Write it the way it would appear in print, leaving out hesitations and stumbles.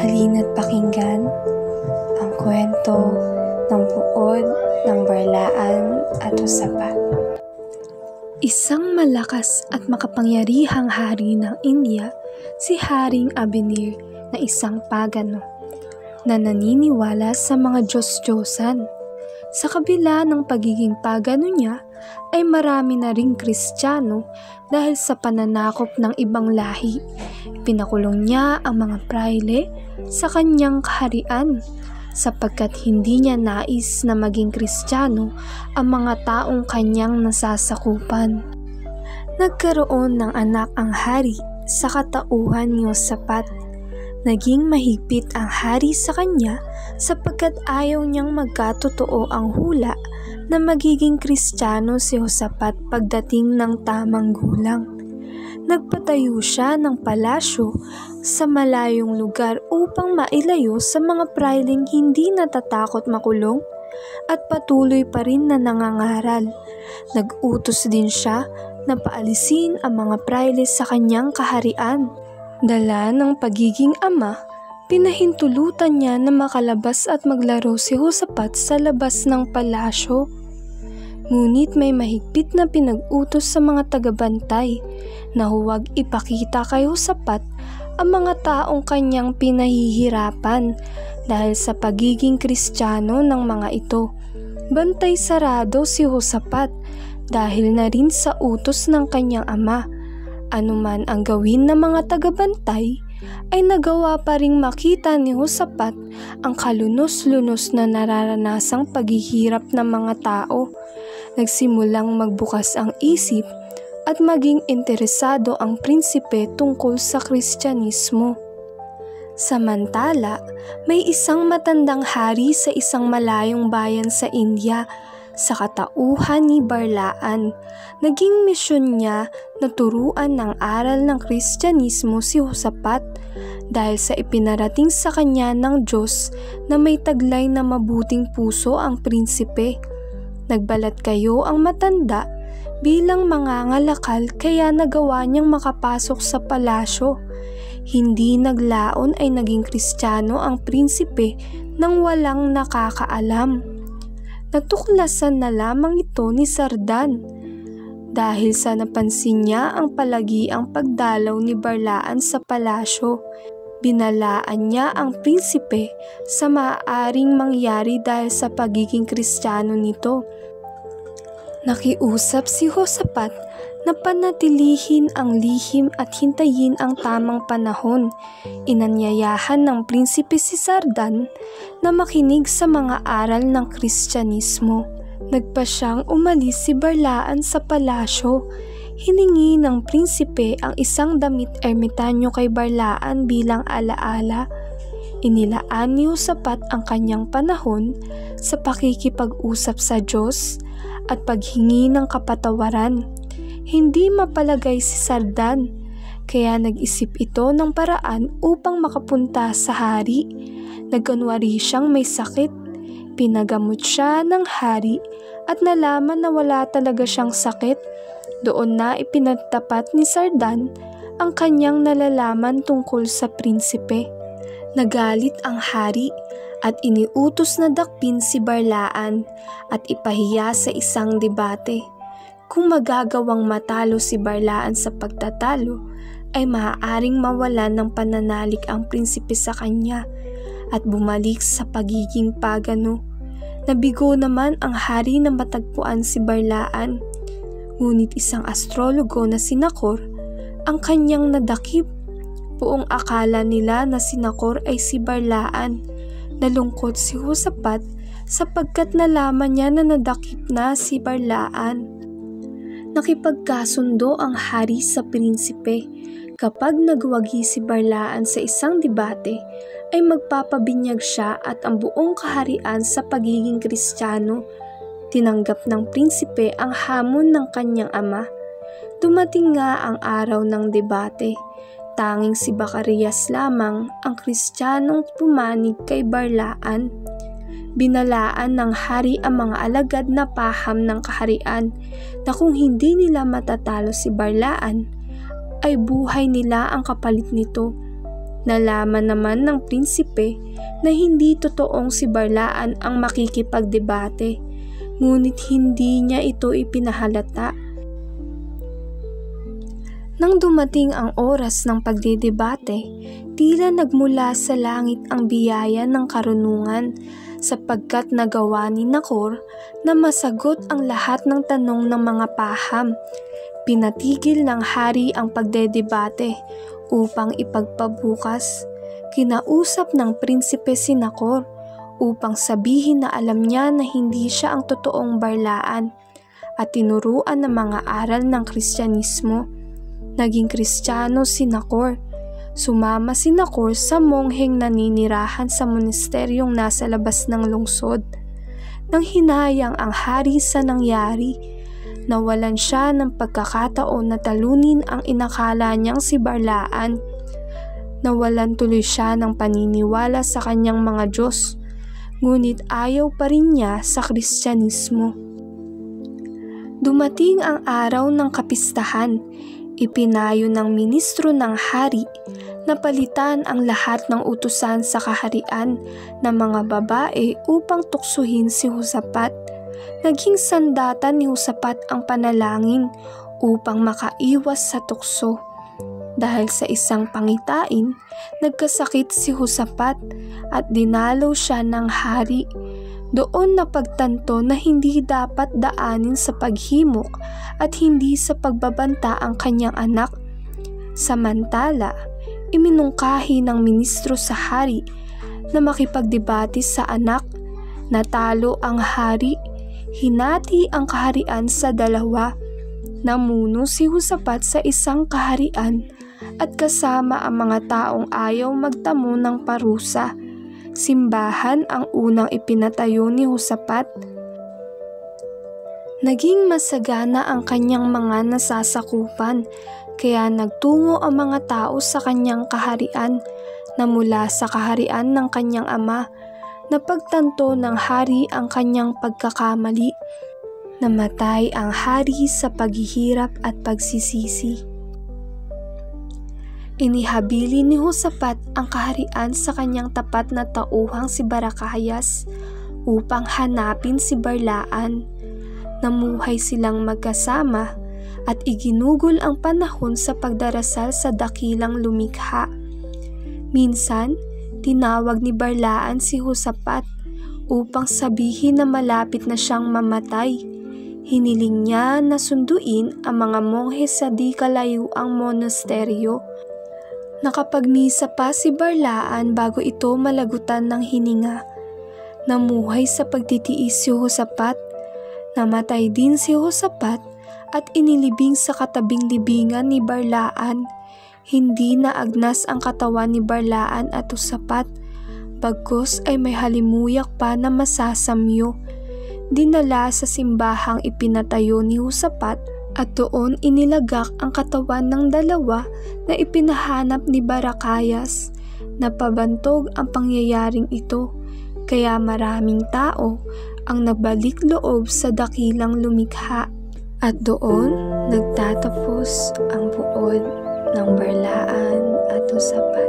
Halina't pakinggan ang kwento ng buod ng Barlaan at Hosapat. Isang malakas at makapangyarihang hari ng India, si Haring Abhinir na isang pagano na naniniwala sa mga Diyos-Diyosan. Sa kabila ng pagiging pagano niya, ay marami na ring Kristiyano dahil sa pananakop ng ibang lahi. Pinakulong niya ang mga praile sa kanyang kaharian sapagkat hindi niya nais na maging Kristiyano ang mga taong kanyang nasasakupan. Nagkaroon ng anak ang hari sa katauhan ni Hosapat. Naging mahigpit ang hari sa kanya sapagkat ayaw niyang magkatotoo ang hula na magiging Kristiyano si Hosapat pagdating ng tamang gulang. Nagpatayo siya ng palasyo sa malayong lugar upang mailayo sa mga prailing hindi natatakot makulong at patuloy pa rin na nangangaral. Nag-utos din siya na paalisin ang mga praile sa kanyang kaharian. Dala ng pagiging ama, pinahintulutan niya na makalabas at maglaro si Hosapat sa labas ng palasyo. Ngunit may mahigpit na pinag-utos sa mga tagabantay na huwag ipakita kay Hosapat ang mga taong kanyang pinahihirapan dahil sa pagiging Kristiyano ng mga ito. Bantay sarado si Hosapat dahil na rin sa utos ng kanyang ama. Anuman ang gawin ng mga tagabantay, ay nagawa pa ring makita ni Hosapat ang kalunos-lunos na nararanasang paghihirap ng mga tao. Nagsimulang magbukas ang isip at maging interesado ang prinsipe tungkol sa Kristyanismo. Samantala, may isang matandang hari sa isang malayong bayan sa India. Sa katauhan ni Barlaan, naging misyon niya na turuan ng aral ng Kristyanismo si Hosapat dahil sa ipinarating sa kanya ng Diyos na may taglay na mabuting puso ang prinsipe. Nagbalat kayo ang matanda bilang mangangalakal kaya nagawa niyang makapasok sa palasyo. Hindi naglaon ay naging Kristiyano ang prinsipe nang walang nakakaalam. Natuklasan na lamang ito ni Sardan dahil sa napansin niya ang palagiang pagdalaw ni Barlaan sa palasyo. Binalaan niya ang prinsipe sa maaaring mangyari dahil sa pagiging Kristiyano nito. Nakiusap si Hosapat na panatilihin ang lihim at hintayin ang tamang panahon. Inanyayahan ng prinsipe si Sardan na makinig sa mga aral ng Kristyanismo. Nagpa siyang umalis si Barlaan sa palasyo. Hiningi ng prinsipe ang isang damit ermitanyo kay Barlaan bilang alaala. Inilaan ni Hosapat ang kanyang panahon sa pakikipag-usap sa Diyos at paghingi ng kapatawaran. Hindi mapalagay si Sardan, kaya nag-isip ito ng paraan upang makapunta sa hari. Nagkunwari siyang may sakit. Pinagamot siya ng hari at nalaman na wala talaga siyang sakit. Doon na ipinagtapat ni Sardan ang kanyang nalalaman tungkol sa prinsipe. Nagalit ang hari at iniutos na dakpin si Barlaan at ipahiya sa isang debate. Kung magagawang matalo si Barlaan sa pagtatalo, ay maaaring mawalan ng pananalik ang prinsipe sa kanya at bumalik sa pagiging pagano. Nabigo naman ang hari na matagpuan si Barlaan. Ngunit isang astrologo na si Nakor ang kanyang nadakip. Buong akala nila na si Nakor ay si Barlaan. Nalungkot si Hosapat sapagkat nalaman niya na nadakip na si Barlaan. Nakipagkasundo ang hari sa prinsipe. Kapag nagwagi si Barlaan sa isang debate, ay magpapabinyag siya at ang buong kaharian sa pagiging Kristiyano. Tinanggap ng prinsipe ang hamon ng kanyang ama. Dumating nga ang araw ng debate. Tanging si Zacarias lamang ang Kristiyanong pumanig kay Barlaan. Binalaan ng hari ang mga alagad na paham ng kaharian na kung hindi nila matatalo si Barlaan, ay buhay nila ang kapalit nito. Nalaman naman ng prinsipe na hindi totoong si Barlaan ang makikipagdebate, ngunit hindi niya ito ipinahalata. Nang dumating ang oras ng pagdedebate, tila nagmula sa langit ang biyaya ng karunungan, sapagkat nagawa ni Nacor na masagot ang lahat ng tanong ng mga paham. Pinatigil ng hari ang pagdedebate upang ipagpabukas. Kinausap ng prinsipe si Nacor upang sabihin na alam niya na hindi siya ang totoong Barlaan, at tinuruan ng mga aral ng Kristyanismo. Naging Kristiyano si Nacor. Sumama si Nacor sa mongheng naninirahan sa monasteryong nasa labas ng lungsod. Nang hinayang ang hari sa nangyari, nawalan siya ng pagkakataon na talunin ang inakala niyang si Barlaan. Nawalan tuloy siya ng paniniwala sa kanyang mga Diyos, ngunit ayaw pa rin niya sa Kristyanismo. Dumating ang araw ng kapistahan. Ipinayo ng ministro ng hari na palitan ang lahat ng utusan sa kaharian ng mga babae upang tuksuhin si Josaphat. Naging sandata ni Josaphat ang panalangin upang makaiwas sa tukso. Dahil sa isang pangitain, nagkasakit si Josaphat at dinalaw siya ng hari. Doon napagtanto na hindi dapat daanin sa paghimok at hindi sa pagbabanta ang kanyang anak. Samantala, iminungkahi ng ministro sa hari na makipagdebate sa anak. Natalo ang hari, hinati ang kaharian sa dalawa. Namuno si Josaphat sa isang kaharian at kasama ang mga taong ayaw magtamo ng parusa. Simbahan ang unang ipinatayo ni Josaphat. Naging masagana ang kanyang mga nasasakupan, kaya nagtungo ang mga tao sa kanyang kaharian na mula sa kaharian ng kanyang ama. Napagtanto ng hari ang kanyang pagkakamali. Namatay ang hari sa paghihirap at pagsisisi. Inihabili ni Josaphat ang kaharian sa kanyang tapat na tauhang si Baracayas upang hanapin si Barlaan. Namuhay silang magkasama at iginugol ang panahon sa pagdarasal sa dakilang lumikha. Minsan, tinawag ni Barlaan si Josaphat upang sabihin na malapit na siyang mamatay. Hiniling niya na sunduin ang mga monghe sa di kalayuang monasteryo. Nakapagmisa pa si Barlaan bago ito malagutan ng hininga. Namuhay sa pagtitiis si Josaphat. Namatay din si Josaphat at inilibing sa katabing libingan ni Barlaan. Hindi na agnas ang katawan ni Barlaan at Josaphat, bagkus ay may halimuyak pa na masasamyo. Dinala sa simbahang ipinatayo ni Josaphat at doon inilagak ang katawan ng dalawa na ipinahanap ni Baracayas. Napabantog ang pangyayaring ito, kaya maraming tao ang nabalik loob sa dakilang lumikha. At doon nagtatapos ang buod ng Barlaan at Josaphat.